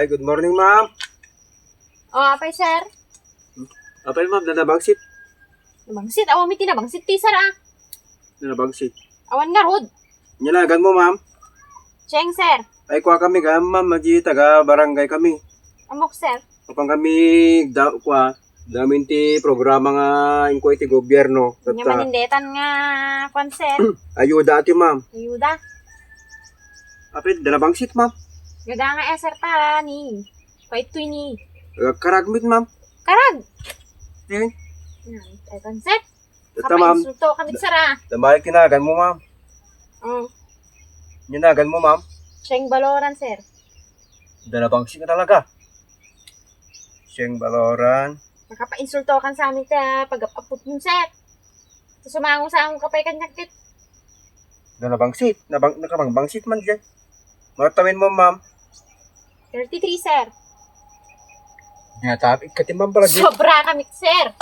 Ay, good morning, ma'am. Apay, sir. Apay, ma'am, nanabangsit. Nabangsit. Awan mi tinabangsit, ti, sir, ah. Nanabangsit. Awan nga, rod. Nyalagan mo, ma'am. Cheng, sir. Ay, kuha kami, ma'am. Magi, taga barangay kami. Amok, sir. Kapag kami, damin ti programa nga inko iti gobyerno. Nga manindetan nga, kwan, sir. Ayuda ati, ma'am. Ayuda. Apay, nanabangsit, ma'am. Gaga nga, sir, ta, ni. Pait ko ni. Karagmit, ma'am. Karag. Eh, Yan, ay, kwan, sir. ito, ma'am. Kapainsulto kami, sir, ah. Damay kinagan mo, ma'am. Kinagan mo, ma'am. Cheng Baloran, sir. Nanabangsit na talaga. Siyang baloran. Nakapainsulto kan sa amin, ta, pag-apapot mo, sir. Sumango sa akong kapay kanyakit. Nanabangsit. Nakabangbangsit man dyan. Matawin mo, ma'am. 33, sir. Natapik ka timang palagi. Sobra kami, sir.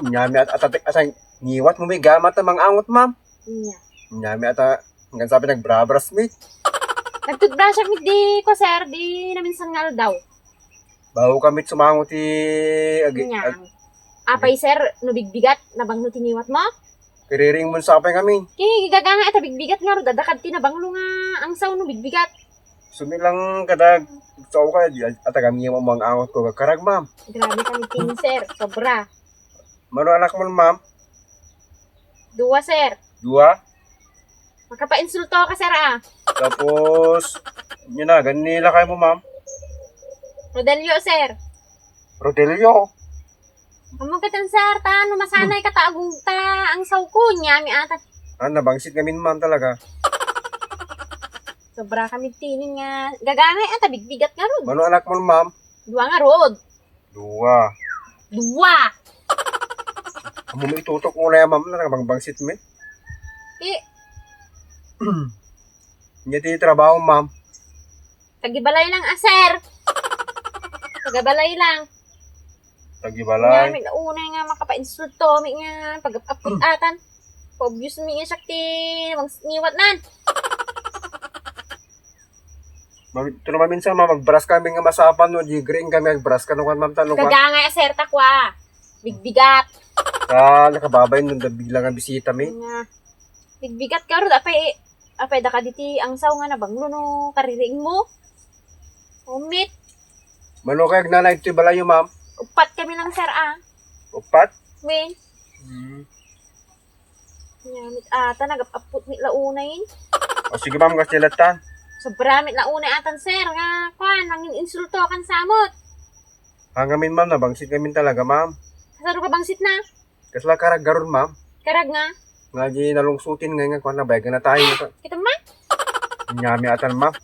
Nyami at asang niwat mo may gamat na mga angot, ma'am. Iya. Nyami at hanggang sabi nagbrabras mi. Nagtutbrush kami di ko, sir. Di namin sangal daw. Baho kami sumangot ti Nya. Apay, sir, no bigbigat, nabang no tiniwat mo? kiriring mo sa apay kami. Kaya gaga nga, ita bigbigat nga, ro, dadakad tinabanglo nga, ang saw no bigbigat. Sumilang kadag sa ka at kami yung mga angot ko kakarag, ma'am. Grabe kami tin, sir. Sobra. Mano anak mo, ma'am? 2, sir. 2. Makapainsulto ka, sir, ah. Tapos, yun na, ganila kayo mo, ma'am. Rodelio, sir. Rodelio. Amo ka tan, sir, ta, no masanay ka ta, agong ta, ang saw ko, niya, mi ata. Nabangsit kami, ma'am, talaga. Sobra kami tinin nga. Gaga nga, ata bigbigat nga, rod. Mano anak mo, ma'am? 2 nga, rod. 2. 2. Amo mo itutok mo na yan, ma'am, na nakabangbangsit mi. Eh, Hindi ti trabaho, ma'am. tagibalay lang, ah, sir. Tagabalay lang. Tagibalay. Nga, may naunay nga makapainsulto, may nga pag-aputatan. Obvious may nga sakti, niwat nan. Ito naman minsan, ma'am, magbras kami nga masapan, no, di green kami, magbras ka, no, ma'am, tanong ka. Gaga nga, sir, takwa. Bigbigat. Nakababay, nung bigla nga bisita mi. Nga. Bigbigat ka ro, apay da ka diti ang saw nga nabanglo no kaririing mo. Umit. Mano kaya nanay ito balayo, ma'am? Upat kami lang, sir, ah. Upat? Win. Nyamit ata, nagapaput ni launayin. O sige, ma'am, kastilatan. Sobra mit launay atan, sir, nga kwan, nangin insulto kan samot. Hangamin, ma'am, nabangsit kami talaga, ma'am. Kasaro ka bangsit na? Kasla karag garon, ma'am. Karag nga. Nga di nalungsutin nga kung nabayagan na tayo. Kita ma? Nyami atan, ma'am.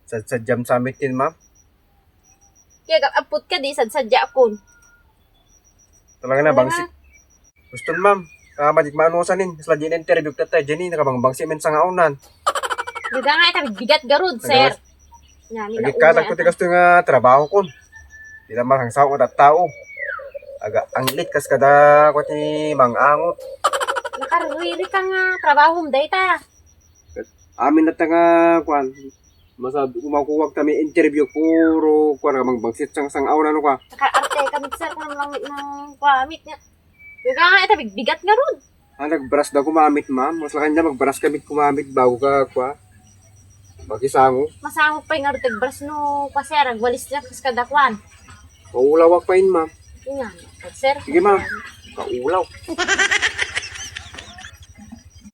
Sa jam summit din, ma'am. Kaya kapaput ka di, sadsadya akon. Talaga na, bangsit. Gusto, ma'am. Madik maanusanin. Kasla di na interview ka tayo. Diyan nakabangbangsi men sa ngaunan. Gaga nga, ita bigat garod, sir. Nyami Nagikatag ko ti gusto nga trabaho ko. Di naman ang sao ko tao. Aga anglit kas kada ko ti mangangot. Nakariri ka nga, trabaho mo dayta. Amin na nga kwan. Masabi kumakuwag kami interview puro kwan namang bangsit sang auna no ka. Nakaarte kami, sir, kung langit ng kwamit niya. Gaga nga, ita bigat nga rod. Nagbras daw kumamit, ma'am. Mas lakan niya magbras kami kumamit bago ka kwa. Bagisango. Masangok pa yung arutag bras no, sir, agwalis niya kas kadakwan. Maulawak pa yun, ma'am. Yun nga, sir. Sige, ma'am. Kaulaw.